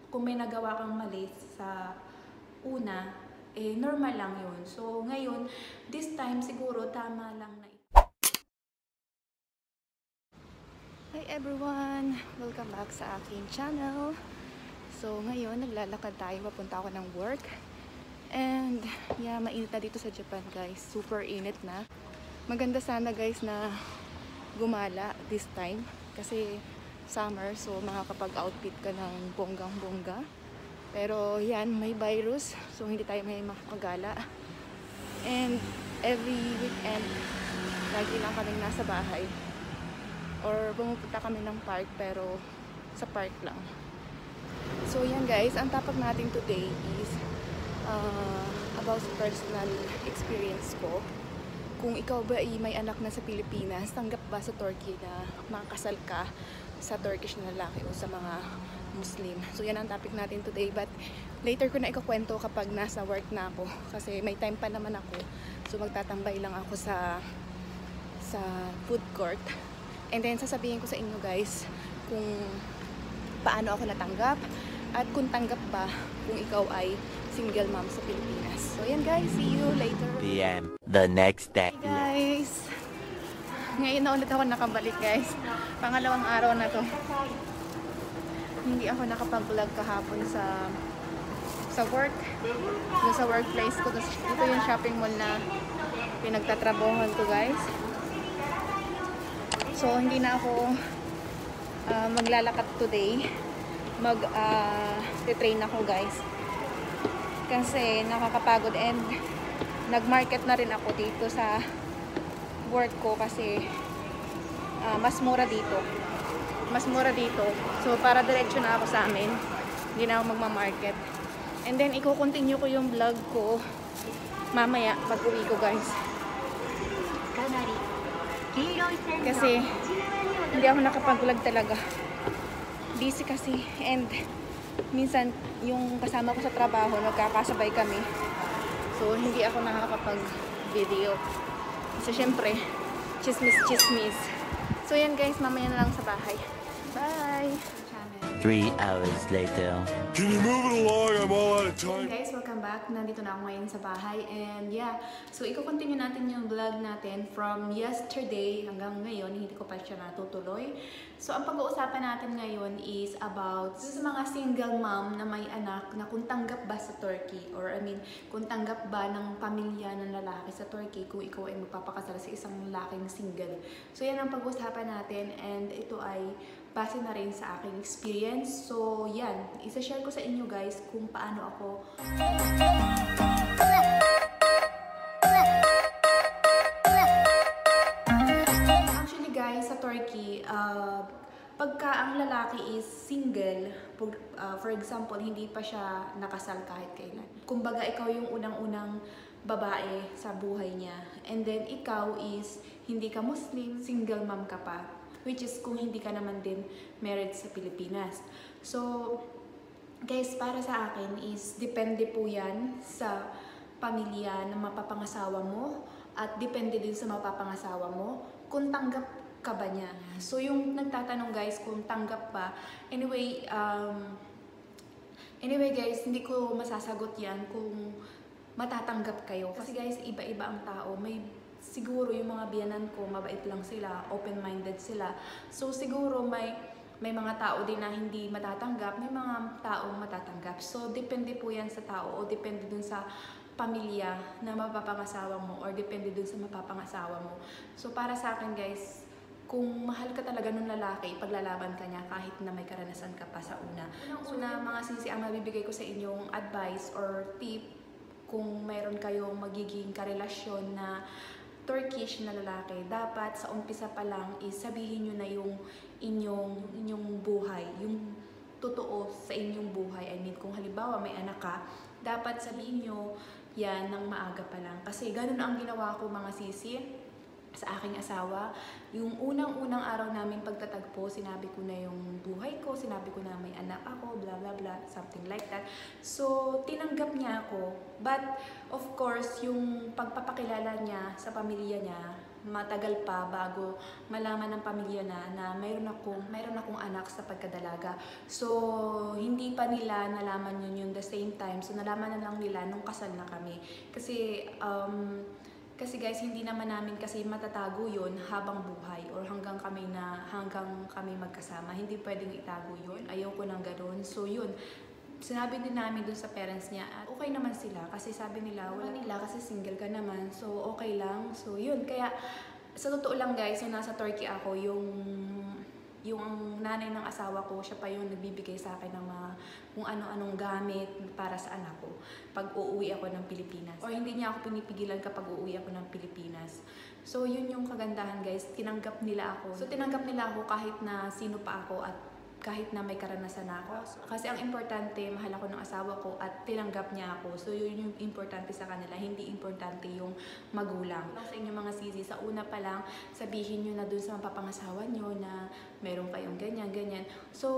kung may nagawa kang mali sa una, eh normal lang yun. So ngayon, this time siguro tama lang na. Hi everyone! Welcome back sa aking channel. So ngayon, naglalakad tayo, papunta ako ng work. And yeah, mainit na dito sa Japan guys. Super init na. Maganda sana guys na gumala this time. Kasi summer, so makakapag-outfit ka ng bonggang-bongga. Pero yan, may virus. So hindi tayo may makakagala. And every weekend, lagi lang kaming nasa bahay. Or pumupunta kami ng park, pero sa park lang. So yan guys, ang topic natin today is about personal experience ko. Kung ikaw ba ay may anak na sa Pilipinas, tanggap ba sa Turkey na makakasal ka sa Turkish na lalaki o sa mga Muslim? So yan ang topic natin today, but later ko na ikukwento kapag nasa work na ako, kasi may time pa naman ako. So magtatambay lang ako sa food court. And then sasabihin ko sa inyo guys kung paano ako natanggap at kung tanggap ba kung ikaw ay single mom sa Pilipinas. So yan guys, see you later. PM the next day. Hey guys, ngayon na ulit ako nakabalik guys. Pangalawang araw na to. Hindi ako nakapag-vlog kahapon sa work. Doon sa workplace ko. Ito yung shopping mall na pinagtatrabahoan ko guys. So hindi na ako maglalakad today. Mag-train ako guys. Kasi nakakapagod, and nag-market na rin ako dito sa work ko kasi mas mura dito. Mas mura dito. So para diretso na ako sa amin. Hindi na ako magma-market. And then i-continue ko yung vlog ko mamaya pag-uwi ko guys. Kasi hindi ako nakapag-vlog talaga. Busy kasi, and minsan yung kasama ko sa trabaho nagkakasabay kami. So hindi ako nakakapag-video. Kasi syempre, chismis. So yan guys, mamaya na lang sa bahay. Bye! 3 hours later. Can you move it along? I'm all out of time. Hey guys, welcome back. Nandito na ako ngayon sa bahay, and yeah, so i-continue natin yung vlog natin from yesterday hanggang ngayon. Hindi ko pa siya natutuloy. So ang pag-uusapan natin ngayon is about sa mga single mom na may anak, na kung tanggap ba sa Turkey, or I mean, kung tanggap ba ng pamilya ng lalaki sa Turkey kung ikaw ay magpapakasal sa isang lalaking single. So yan ang pag-uusapan natin, and ito ay base na rin sa aking experience. So yan, isa-share ko sa inyo guys kung paano ako actually guys sa Turkey, pagka ang lalaki is single, for example, hindi pa siya nakasal kahit kailan. Kumbaga ikaw yung unang-unang babae sa buhay niya, and then ikaw is hindi ka Muslim, single mom ka pa, which is kung hindi ka naman din married sa Pilipinas. So guys, para sa akin is depende po yan sa pamilya na mapapangasawa mo, at depende din sa mapapangasawa mo kung tanggap ka ba niya. So yung nagtatanong guys kung tanggap pa, anyway guys, hindi ko masasagot yan kung matatanggap kayo. Kasi guys, iba-iba ang tao. May siguro yung mga biyanan ko, mabait lang sila, open-minded sila. So siguro may mga tao din na hindi matatanggap, may mga taong matatanggap. So depende po yan sa tao, o depende dun sa pamilya na mapapangasawa mo, or depende dun sa mapapangasawa mo. So para sa akin guys, kung mahal ka talaga ng lalaki, paglalaban ka niya kahit na may karanasan ka pa sa una. Unang-una, mga sisi, ang mabibigay ko sa inyong advice or tip kung mayroon kayong magiging karelasyon na Turkish na lalaki, dapat sa umpisa pa lang is sabihin nyo na yung inyong buhay, yung totoo sa inyong buhay. I mean, kung halimbawa may anak ka, dapat sabihin nyo yan ng maaga pa lang. Kasi ganun ang ginawa ko mga sisi sa aking asawa. Yung unang-unang araw namin pagtatagpo, sinabi ko na yung buhay ko, sinabi ko na may anak ako, blah blah blah, something like that. So tinanggap niya ako, but of course yung pagpapakilala niya sa pamilya niya, matagal pa bago malaman ng pamilya na mayroon akong anak sa pagkadalaga. So, hindi pa nila nalaman yun the same time. So, nalaman na lang nila nung kasal na kami. Kasi guys, hindi naman namin kasi matatago yun habang buhay or hanggang kami magkasama. Hindi pwedeng itago yun. Ayoko nang gano'n. So, yun. Sinabi din namin dun sa parents niya at okay naman sila kasi sabi nila wala nila kasi single ka naman, so okay lang. So yun, kaya sa totoo lang guys, yung nasa Turkey ako, yung nanay ng asawa ko, siya pa yung nagbibigay sa akin ng mga kung ano-anong gamit para sa anak ko pag uuwi ako ng Pilipinas, or hindi niya ako pinipigilan kapag uuwi ako ng Pilipinas. So yun yung kagandahan guys, tinanggap nila ako. So tinanggap nila ako kahit na sino pa ako at kahit na may karanasan ako. Kasi ang importante, mahal ako ng asawa ko at tinanggap niya ako. So yun yung importante sa kanila, hindi importante yung magulang. Sa inyong mga sisi, sa una pa lang, sabihin nyo na dun sa mapapangasawa nyo na meron kayong ganyan. So,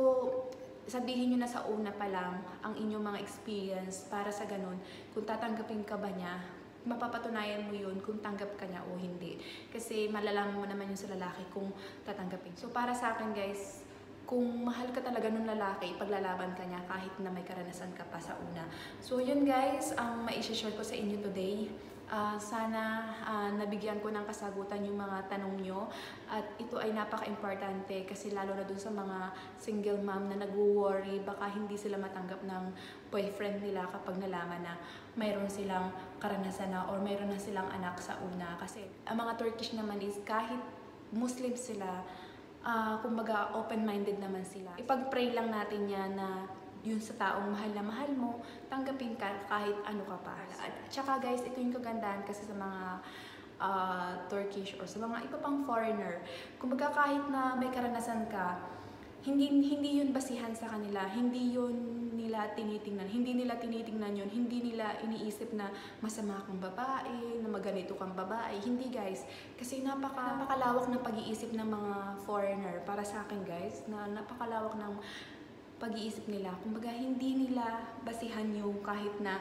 sabihin nyo na sa una pa lang ang inyong mga experience para sa ganun, kung tatanggapin ka ba niya, mapapatunayan mo yun kung tanggap ka niya o hindi. Kasi malalaman mo naman yun sa lalaki kung tatanggapin. So para sa akin guys, kung mahal ka talaga ng lalaki, paglalaban ka niya kahit na may karanasan ka pa sa una. So yun guys, ang mai-share ko sa inyo today. Sana nabigyan ko ng kasagutan yung mga tanong nyo. At ito ay napaka-importante kasi lalo na dun sa mga single mom na nag-worry, baka hindi sila matanggap ng boyfriend nila kapag nalaman na mayroon silang karanasan na or mayroon na silang anak sa una. Kasi ang mga Turkish naman is kahit Muslim sila, kumbaga open-minded naman sila. Ipag-pray lang natin yan na yun sa taong mahal na mahal mo, tanggapin ka kahit ano ka pa. At saka guys, ito yung kagandahan kasi sa mga Turkish or sa mga iba pang foreigner. Kumbaga kahit na may karanasan ka, hindi yun basihan sa kanila, hindi yun nila tinitingnan, hindi nila iniisip na masama kang babae, na maganito kang babae. Hindi guys, kasi napakalawak ng pag-iisip ng mga foreigner para sa akin guys, na napakalawak ng pag-iisip nila. Kumbaga hindi nila basihan yung kahit na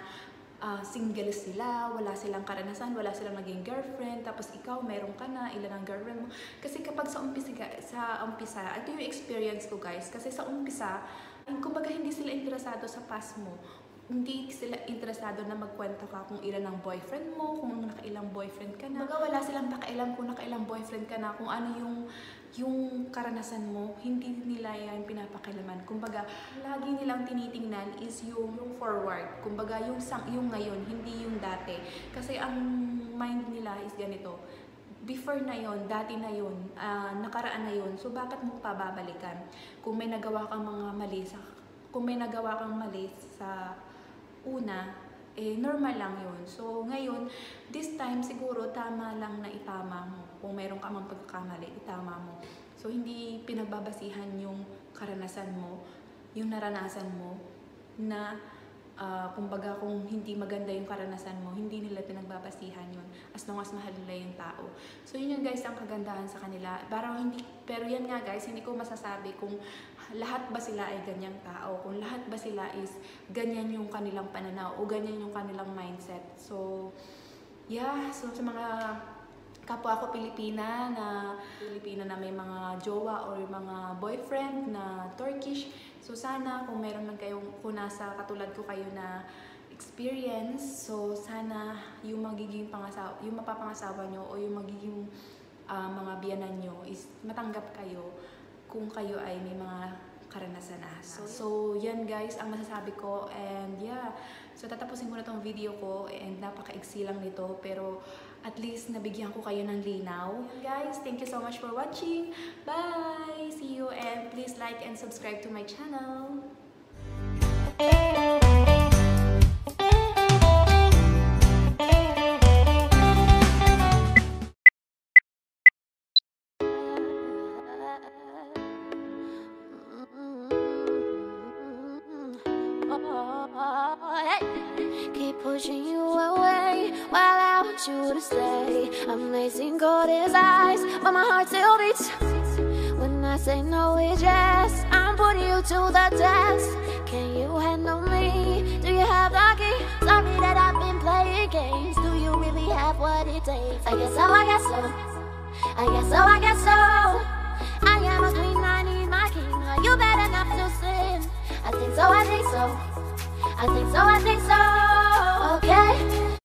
single sila, wala silang karanasan, wala silang naging girlfriend, tapos ikaw meron ka na, ilan ang girlfriend mo. Kasi kapag sa umpisa, ito yung experience ko guys, kasi sa umpisa, kumbaga hindi sila interesado sa past mo. Hindi sila interesado na magkwento ka kung ilan ang boyfriend mo, kung nakailang boyfriend ka na. Kumbaga wala silang pakialam kung nakailang boyfriend ka na, kung ano yung karanasan mo, hindi nila yan pinapakilaman. Kumbaga, lagi nilang tinitingnan is yung forward. Kumbaga, yung ngayon, hindi yung dati. Kasi ang mind nila is ganito. Before na yon, dati na yon, nakaraan na yon. So, bakit mo pababalikan? Kung may nagawa kang mga mali sa una, normal lang yun. So, ngayon, this time, siguro, tama lang na itama mo. Kung mayroon ka mang pagkakamali, itama mo. So, hindi pinagbabasihan yung karanasan mo, yung naranasan mo, na, kumbaga, kung hindi maganda yung karanasan mo, hindi nila pinagbabasihan yun. As long as mahal nila yung tao. So, yun guys, ang kagandahan sa kanila. Pero yan nga guys, hindi ko masasabi kung lahat ba sila ay ganyang tao, kung lahat ba sila is ganyan yung kanilang pananaw o ganyan yung kanilang mindset. So, yeah. So, sa mga kapwa ko Pilipina na may mga jowa or mga boyfriend na Turkish, so sana kung meron man kayong, kung nasa katulad ko kayo na experience, so sana yung magiging yung mapapangasawa nyo o yung magiging mga biyanan nyo is matanggap kayo kung kayo ay may mga karanasan na. So yan guys ang masasabi ko, and yeah, so tatapusin ko na tong video ko, and napaka-iksi lang nito pero at least nabigyan ko kayo ng linaw. Guys, thank you so much for watching. Bye! See you, and please like and subscribe to my channel. Keep pushing you away while I want you to stay. Amazing gold is eyes, but my heart still beats. When I say no, it's yes. I'm putting you to the test. Can you handle me? Do you have the key? Sorry that I've been playing games. Do you really have what it takes? I guess so, I guess so. I guess so, I guess so. I am a queen, I need my king. Are you better not to sin? I think so, I think so. I think so, I think